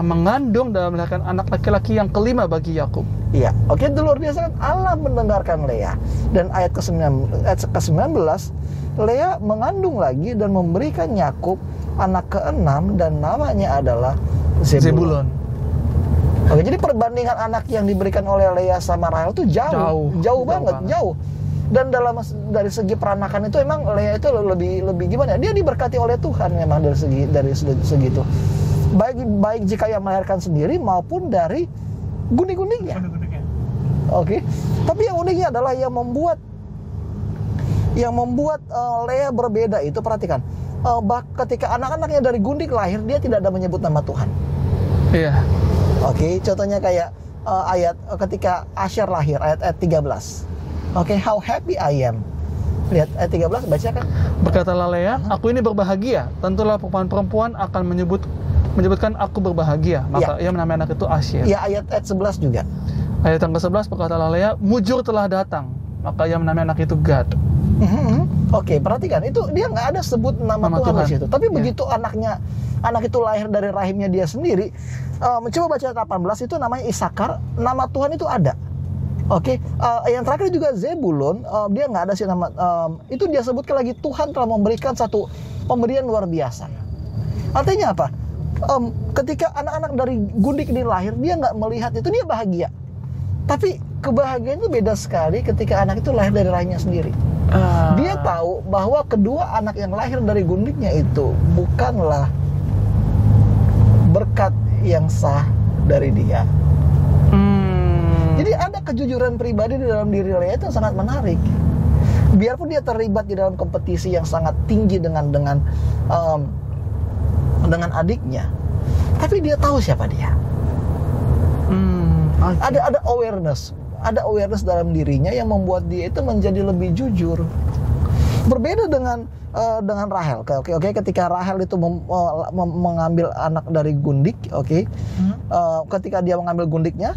mengandung dan melahirkan anak laki-laki yang kelima bagi Yakub. Iya, oke, itu luar biasa kan? Allah mendengarkan Lea. Dan ayat ke-19, Lea mengandung lagi dan memberikan Yakub anak ke-6 dan namanya adalah Zebulon. Oke, jadi perbandingan anak yang diberikan oleh Lea sama Rahel itu jauh banget. Dan dari segi peranakan itu emang Lea itu lebih gimana? Dia diberkati oleh Tuhan memang dari segi itu. Baik jika yang melahirkan sendiri maupun dari gunding-gundingnya. Oke. Tapi yang uniknya adalah yang membuat yang membuat Lea berbeda itu, perhatikan, ketika anak-anaknya dari gundik lahir, dia tidak ada menyebut nama Tuhan. Iya. Oke, contohnya kayak ayat ketika Asher lahir, ayat 13. Oke, how happy I am. Lihat ayat 13, baca kan? Berkatalah Lea, aku ini berbahagia. Tentulah perempuan akan menyebutkan aku berbahagia. Maka ia menamai anak itu Asher. Ya, ayat 11 juga. Ayat yang ke-11, berkatalah Lea, mujur telah datang. Maka ia menamai anak itu Gad. Oke, perhatikan, itu dia nggak ada sebut nama Tuhan di situ. Tapi begitu anak itu lahir dari rahimnya dia sendiri, coba baca 18, itu namanya Isakar, nama Tuhan itu ada. Oke, yang terakhir juga Zebulon, dia nggak ada sih nama, itu dia sebutkan lagi, Tuhan telah memberikan satu pemberian luar biasa. Artinya apa? Ketika anak-anak dari gundik ini lahir, dia nggak melihat itu, dia bahagia. Tapi kebahagiaan itu beda sekali ketika anak itu lahir dari rahimnya sendiri. Dia tahu bahwa kedua anak yang lahir dari gundiknya itu bukanlah berkat yang sah dari dia. Jadi ada kejujuran pribadi di dalam diri Lea itu sangat menarik. Biarpun dia terlibat di dalam kompetisi yang sangat tinggi dengan adiknya, tapi dia tahu siapa dia. Ada awareness dalam dirinya yang membuat dia itu menjadi lebih jujur. Berbeda dengan Rahel. Oke, ketika Rahel itu mengambil anak dari gundik, ketika dia mengambil gundiknya,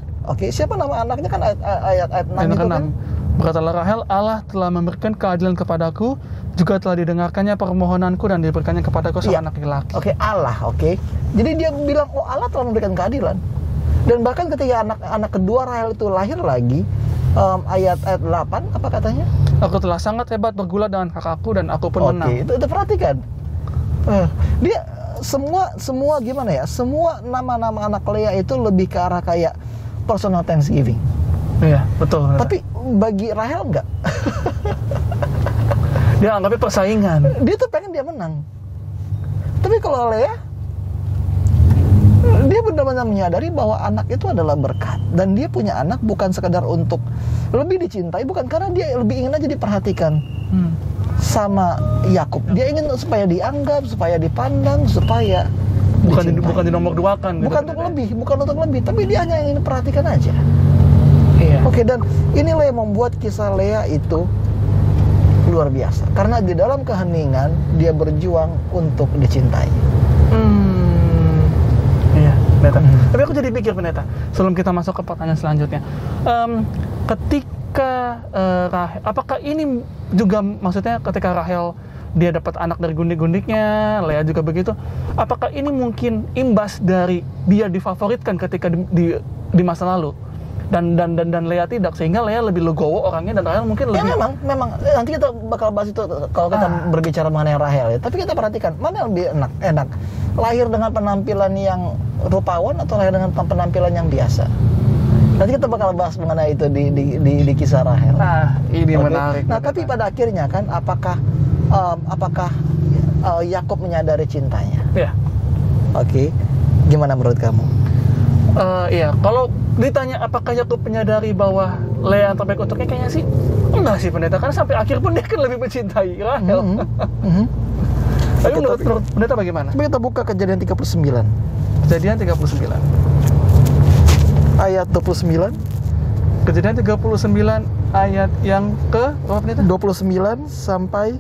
siapa nama anaknya kan ayat 6 itu kan? Berkatalah Rahel, Allah telah memberikan keadilan kepadaku, juga telah didengarkannya permohonanku dan diberikannya kepadaku seorang anak laki-laki. Allah. Jadi dia bilang, Allah telah memberikan keadilan. Dan bahkan ketika anak kedua Rahel itu lahir lagi, ayat 8 apa katanya? Aku telah sangat hebat bergulat dengan kakakku dan aku pun menang. Itu perhatikan. Dia semua gimana ya? Semua nama-nama anak Lea itu lebih ke arah kayak personal thanksgiving. Iya, betul. Tapi bagi Rahel enggak. Dia anggapnya persaingan. Dia tuh pengen dia menang. Tapi kalau Lea, dia benar-benar menyadari bahwa anak itu adalah berkat, dan dia punya anak bukan sekadar untuk lebih dicintai, bukan karena dia lebih ingin aja diperhatikan sama Yakub. Dia ingin supaya dianggap, supaya dipandang, supaya bukan dinomor duakan. Bukan untuk lebih, tapi dia hanya ingin diperhatikan aja. Iya. Dan inilah yang membuat kisah Lea itu luar biasa, karena di dalam keheningan dia berjuang untuk dicintai. Tapi aku jadi pikir, Pendeta, sebelum kita masuk ke pertanyaan selanjutnya, ketika Rahel, apakah ini juga maksudnya ketika Rahel dia dapat anak dari gundik-gundiknya, Lea juga begitu, apakah ini mungkin imbas dari dia difavoritkan ketika di masa lalu dan Lea tidak, sehingga Lea lebih legowo orangnya dan Rahel mungkin lebih... Ya memang nanti kita bakal bahas itu kalau kita berbicara mengenai Rahel ya. Tapi kita perhatikan mana yang lebih enak lahir dengan penampilan yang rupawan atau lahir dengan penampilan yang biasa. Nanti kita bakal bahas mengenai itu di kisah Rahel. Ini menarik. Tapi pada akhirnya kan apakah Yakub menyadari cintanya? Iya. Gimana menurut kamu? Iya, kalau ditanya apakah Yakub menyadari bahwa Lea yang terbaik untuknya, kayaknya sih enggak sih, Pendeta, karena sampai akhir pun dia kan lebih mencintai Rahel. Tapi menurut Pendeta bagaimana? Coba kita buka Kejadian 39. Kejadian 39 ayat 29. Kejadian 39 ayat yang ke berapa, Pendeta? 29 sampai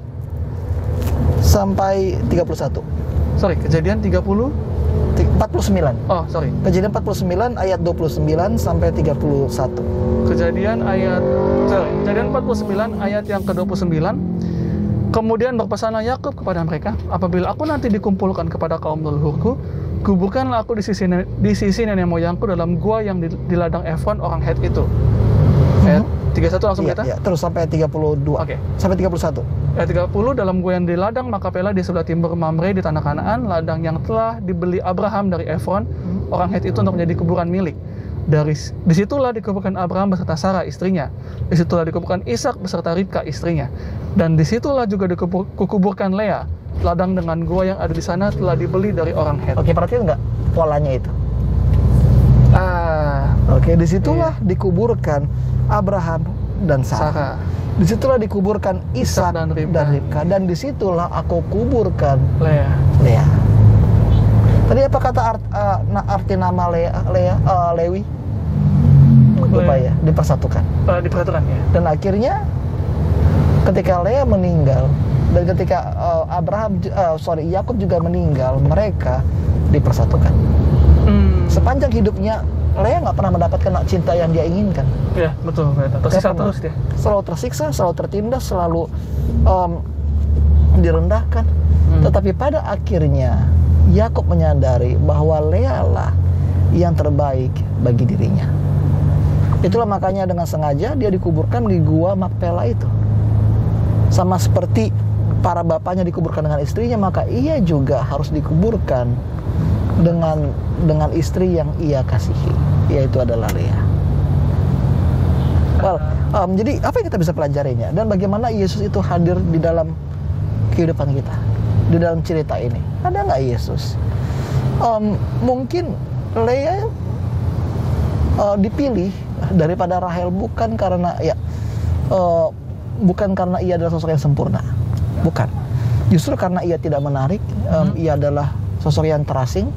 31. Sorry, Kejadian 49. Oh, sorry. Kejadian 49 ayat 29 sampai 31. Kejadian 49 ayat yang ke-29. Kemudian berpesanlah Yakub kepada mereka, apabila aku nanti dikumpulkan kepada kaum leluhurku, kuburkanlah aku di sisi nenek moyangku dalam gua yang di ladang Efron orang Het itu. Ayat 31 langsung kita. Iya, terus sampai 32. Sampai 31. Ayat 30, dalam gua yang di ladang Makapela di sebelah timur Mamre di tanah Kanaan, ladang yang telah dibeli Abraham dari Efron orang Het itu untuk menjadi kuburan milik. Disitulah dikuburkan Abraham beserta Sarah istrinya. Disitulah dikuburkan Ishak beserta Ribka istrinya. Dan disitulah juga dikuburkan Lea. Ladang dengan gua yang ada di sana telah dibeli dari orang Het. Perhatiin nggak polanya itu? Disitulah dikuburkan Abraham dan Sarah. Disitulah dikuburkan Ishak dan dan Ribka, dan disitulah aku kuburkan Lea. Tadi apa kata arti nama Lewi? Lupa ya, dipersatukan. Dipersatukan ya. Dan akhirnya ketika Lea meninggal dan ketika Yakub juga meninggal, mereka dipersatukan. Sepanjang hidupnya Lea nggak pernah mendapatkan cinta yang dia inginkan. Iya, betul. Tersiksa terus dia. Selalu tersiksa, selalu tertindas, selalu direndahkan. Tetapi pada akhirnya Yakub menyadari bahwa Lea lah yang terbaik bagi dirinya. Itulah makanya dengan sengaja dia dikuburkan di gua Makpela itu. Sama seperti para bapaknya dikuburkan dengan istrinya, maka ia juga harus dikuburkan dengan istri yang ia kasihi, yaitu adalah Lea. Jadi apa yang kita bisa pelajarinya, dan bagaimana Yesus itu hadir di dalam kehidupan kita, di dalam cerita ini? Ada nggak Yesus? Mungkin Lea dipilih daripada Rahel bukan karena ia adalah sosok yang sempurna, bukan. Justru karena ia tidak menarik, ia adalah sosok yang terasing,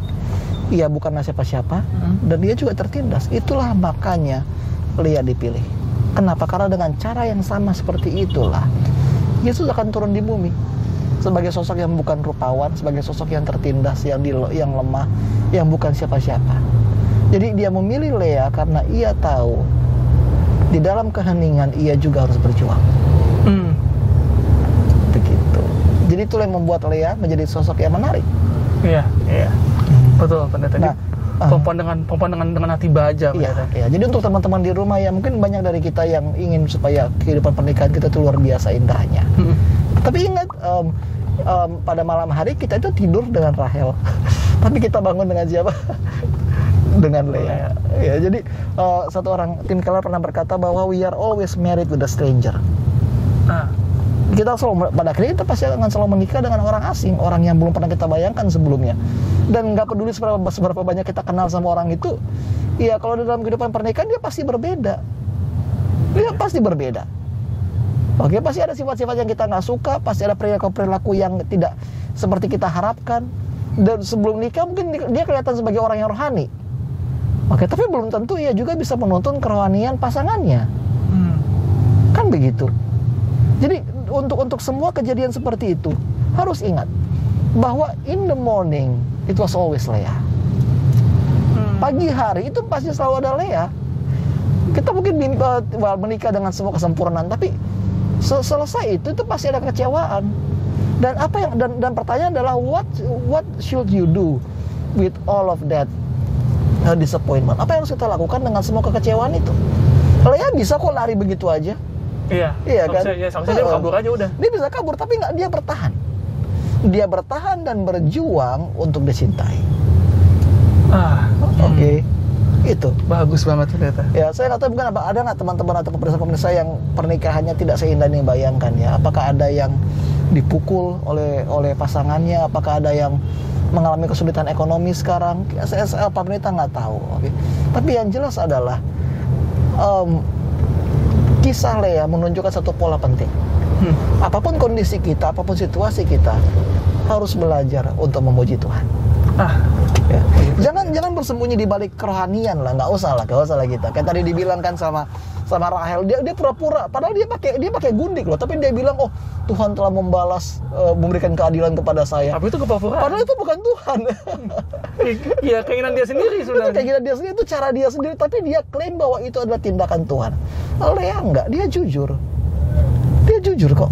ia bukanlah siapa-siapa, dan dia juga tertindas. Itulah makanya Lea dipilih. Kenapa? Karena dengan cara yang sama seperti itulah Yesus akan turun di bumi sebagai sosok yang bukan rupawan, sebagai sosok yang tertindas, yang lemah, yang bukan siapa-siapa. Jadi dia memilih Lea karena ia tahu di dalam keheningan ia juga harus berjuang. Begitu. Jadi itulah yang membuat Lea menjadi sosok yang menarik. Iya. Betul, pendeta. Nah, perempuan dengan hati baja. Iya. Jadi untuk teman-teman di rumah ya, mungkin banyak dari kita yang ingin supaya kehidupan pernikahan kita itu luar biasa indahnya. Tapi ingat, pada malam hari kita itu tidur dengan Rahel, tapi kita bangun dengan siapa? Dengan Lea. Ya, jadi satu orang, Tim Keller pernah berkata bahwa we are always married with a stranger. Kita selalu, pada akhirnya kita pasti akan selalu menikah dengan orang asing, orang yang belum pernah kita bayangkan sebelumnya. Dan nggak peduli seberapa banyak kita kenal sama orang itu, ya kalau dalam kehidupan pernikahan dia pasti berbeda. Dia pasti berbeda. Oke, pasti ada sifat-sifat yang kita nggak suka, pasti ada perilaku yang tidak seperti kita harapkan. Dan sebelum nikah mungkin dia kelihatan sebagai orang yang rohani. Oke, tapi belum tentu ia juga bisa menuntun kerohanian pasangannya. Kan begitu. Jadi untuk semua kejadian seperti itu harus ingat bahwa in the morning it was always Lea. Pagi hari itu pasti selalu ada Lea. Kita mungkin menikah dengan semua kesempurnaan, tapi selesai itu pasti ada kekecewaan. Dan pertanyaan adalah what should you do with all of that disappointment? Apa yang harus kita lakukan dengan semua kekecewaan itu? Lea bisa kok lari begitu aja. Iya kan? Seharusnya dia kabur aja udah. Dia bisa kabur, tapi nggak, dia bertahan. Dia bertahan dan berjuang untuk dicintai. Oke. Itu bagus banget ternyata. Ya, saya nggak tahu bukan ada nggak teman-teman atau pemirsa-pemirsa yang pernikahannya tidak seindah yang bayangkan ya. Apakah ada yang dipukul oleh pasangannya? Apakah ada yang mengalami kesulitan ekonomi sekarang? Saya pemerintah nggak tahu. Oke. Tapi yang jelas adalah kisah Lea menunjukkan satu pola penting. Apapun kondisi kita, apapun situasi kita, harus belajar untuk memuji Tuhan. Ya. Jangan bersembunyi di balik kerohanian lah, nggak usah lah kita. Kayak tadi dibilang kan sama Rahel, dia pura-pura, padahal dia pakai gundik loh, tapi dia bilang, oh Tuhan telah membalas, memberikan keadilan kepada saya. Tapi itu kepura-puraan. Padahal itu bukan Tuhan. Iya, keinginan dia sendiri sebenarnya. Itu keinginan dia sendiri, itu cara dia sendiri, tapi dia klaim bahwa itu adalah tindakan Tuhan. Lea enggak, dia jujur kok.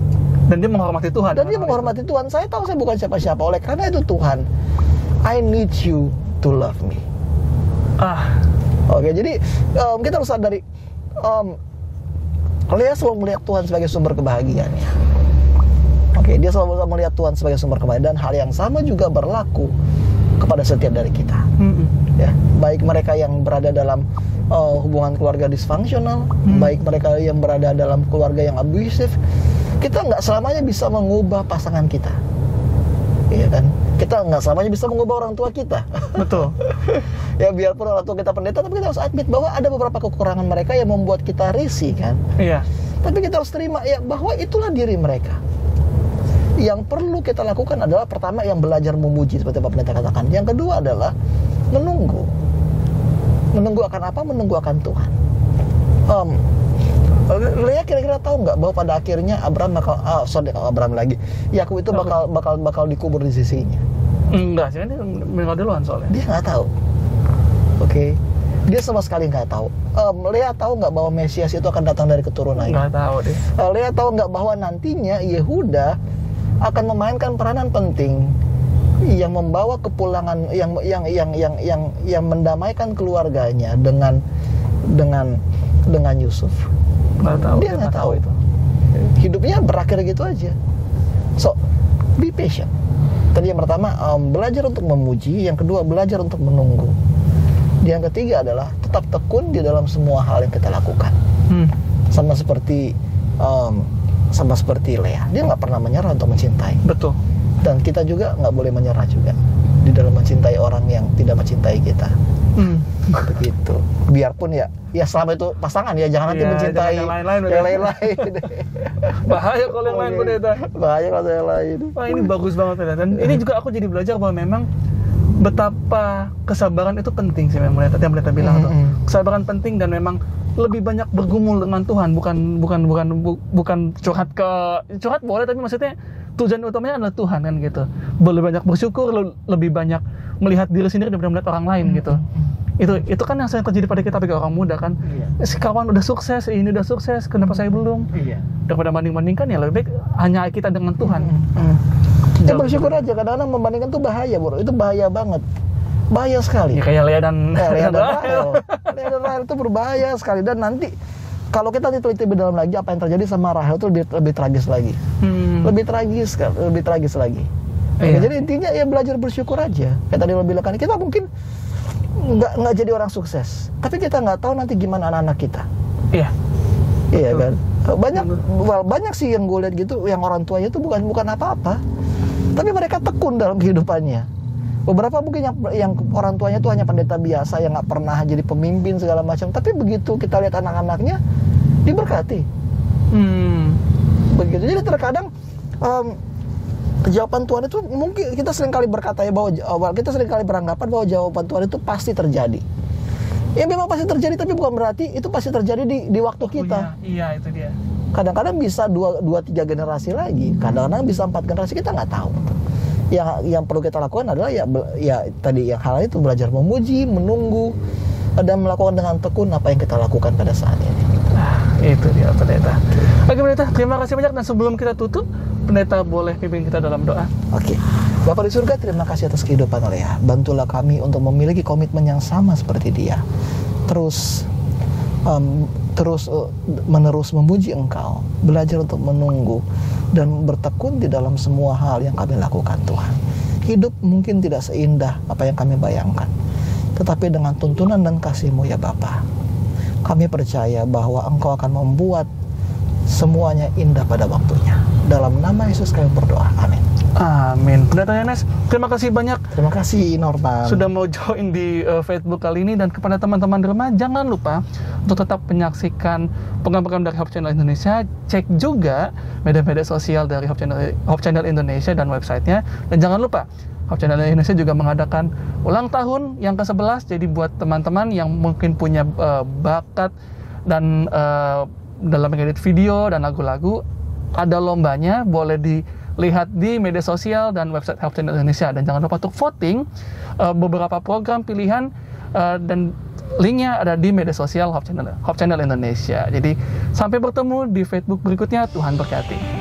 Dan dia menghormati Tuhan. Saya tahu saya bukan siapa-siapa, oleh karena itu Tuhan, I need you to love me. Oke, jadi kita harus sadari, Lea selalu melihat Tuhan sebagai sumber kebahagiaannya. Oke, dia selalu melihat Tuhan sebagai sumber kebahagiaan, dan hal yang sama juga berlaku kepada setiap dari kita. Ya, baik mereka yang berada dalam hubungan keluarga disfungsional, baik mereka yang berada dalam keluarga yang abusif, kita nggak selamanya bisa mengubah pasangan kita. Iya kan? Kita nggak selamanya bisa mengubah orang tua kita. Betul. Ya biarpun orang tua kita pendeta, tapi kita harus admit bahwa ada beberapa kekurangan mereka yang membuat kita risih kan. Iya. Tapi kita harus terima ya bahwa itulah diri mereka. Yang perlu kita lakukan adalah pertama yang belajar memuji seperti Pak Pendeta katakan. Yang kedua adalah menunggu. Menunggu akan apa? Menunggu akan Tuhan. Lea kira-kira tahu nggak bahwa pada akhirnya Abraham lagi, Yakub itu bakal dikubur di sisinya? Enggak sih, ini meninggal duluan soalnya. Dia nggak tahu. Oke. Dia sama sekali nggak tahu. Lea tahu nggak bahwa Mesias itu akan datang dari keturunannya? Nggak tahu deh. Lea tahu nggak bahwa nantinya Yehuda akan memainkan peranan penting yang membawa kepulangan yang mendamaikan keluarganya dengan Yusuf. Nggak tahu. Dia nggak tahu itu. Hidupnya berakhir gitu aja. So, be patient. Tadi yang pertama belajar untuk memuji, yang kedua belajar untuk menunggu. Yang ketiga adalah tetap tekun di dalam semua hal yang kita lakukan. Sama seperti Lea, dia nggak pernah menyerah untuk mencintai. Betul. Dan kita juga nggak boleh menyerah juga di dalam mencintai orang yang tidak mencintai kita. Begitu. Biarpun ya selama itu pasangan ya, jangan nanti mencintai yang lain-lain. Bahaya kalau yang lain, Pendeta. Bahaya kalau yang lain. Wah, ini bagus banget, Pendeta. Dan ini juga aku jadi belajar bahwa memang betapa kesabaran itu penting sih memang, yang Pendeta bilang tuh. Kesabaran penting dan memang lebih banyak bergumul dengan Tuhan, bukan curhat boleh, tapi maksudnya tujuan utamanya adalah Tuhan kan gitu. Lebih banyak bersyukur, lebih banyak melihat diri sendiri daripada melihat orang lain gitu. Itu kan yang sering terjadi pada kita sebagai orang muda kan. Si kawan udah sukses, ini udah sukses, kenapa saya belum? Daripada banding-bandingkan ya lebih baik hanya kita dengan Tuhan. Ya bersyukur aja, kadang-kadang membandingkan tuh bahaya, bro. Itu bahaya banget. Bahaya sekali. Ya kayak Lea dan Rahel. Lea dan Rahel itu berbahaya sekali. Dan nanti kalau kita diteliti lebih dalam lagi, apa yang terjadi sama Rahel itu lebih tragis lagi. Lebih tragis lagi. Jadi intinya ya belajar bersyukur aja. Kayak tadi lo bilang kan, kita mungkin nggak jadi orang sukses, tapi kita nggak tahu nanti gimana anak-anak kita. Iya kan. Banyak sih yang gue lihat gitu, yang orang tuanya itu bukan apa-apa, tapi mereka tekun dalam kehidupannya. Beberapa mungkin yang orang tuanya itu hanya pendeta biasa yang nggak pernah jadi pemimpin segala macam, tapi begitu kita lihat anak-anaknya diberkati. Begitu. Jadi terkadang jawaban Tuhan itu mungkin kita sering kali berkata ya bahwa kita sering kali beranggapan bahwa jawaban Tuhan itu pasti terjadi. Ya memang pasti terjadi, tapi bukan berarti itu pasti terjadi di waktu kita. Iya, itu dia. Kadang-kadang bisa 2-3 generasi lagi, kadang-kadang bisa 4 generasi, kita nggak tahu. Yang perlu kita lakukan adalah ya tadi yang hal itu, belajar memuji, menunggu, dan melakukan dengan tekun apa yang kita lakukan pada saat ini. Itu dia, Pendeta. Oke, Pendeta, terima kasih banyak. Dan sebelum kita tutup, Pendeta boleh pimpin kita dalam doa. Oke. Bapa di surga, terima kasih atas kehidupan Lea. Bantulah kami untuk memiliki komitmen yang sama seperti dia. Terus menerus memuji Engkau, belajar untuk menunggu, dan bertekun di dalam semua hal yang kami lakukan, Tuhan. Hidup mungkin tidak seindah apa yang kami bayangkan, tetapi dengan tuntunan dan kasih-Mu ya Bapa, kami percaya bahwa Engkau akan membuat semuanya indah pada waktunya. Dalam nama Yesus kami berdoa, amin. Amin. Pendeta Yohanes, terima kasih banyak. Terima kasih Norman sudah mau join di Facebook kali ini. Dan kepada teman-teman di rumah, jangan lupa untuk tetap menyaksikan program-program dari Hope Channel Indonesia. Cek juga media-media sosial dari Hope Channel Indonesia dan websitenya. Dan jangan lupa, Hope Channel Indonesia juga mengadakan ulang tahun yang ke-11. Jadi buat teman-teman yang mungkin punya bakat dan dalam mengedit video dan lagu-lagu, ada lombanya, boleh dilihat di media sosial dan website Hope Channel Indonesia. Dan jangan lupa untuk voting beberapa program pilihan, dan linknya ada di media sosial Hope Channel Indonesia. Jadi sampai bertemu di Facebook berikutnya. Tuhan berkati.